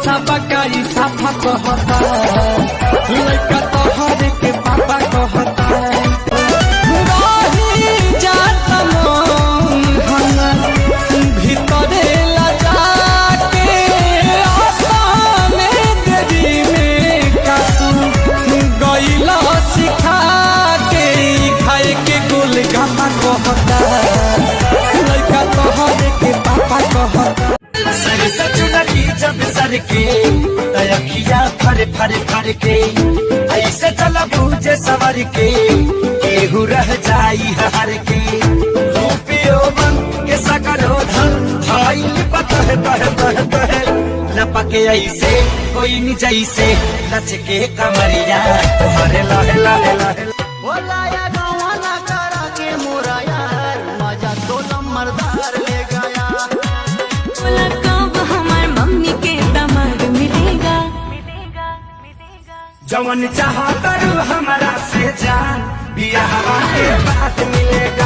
सबकाई साफा कहता लड़का तोहर के पापा कहता भीतरे लगा के देवी में कातू गईला सिखा के खाए के गोल गामा कहता लड़का तोहर के पापा कहता सर सचुनरी जब सर के तयखिया फर फर फर के ऐसे चला बूझे सवर के केहू रह जाई हर के रूपियो मन के सकरो धन भाई बतह बह बह बह लपके ऐसे कोई नहीं जैसे नच के कमरिया तुम्हारे लाहे लाहे लाहे बोलाया गाँव ना करा के मोरा यार मजा तो नंबरदार ले गया जवन चाह करू हमारा से जान बिया हवा के बात मिलेगा।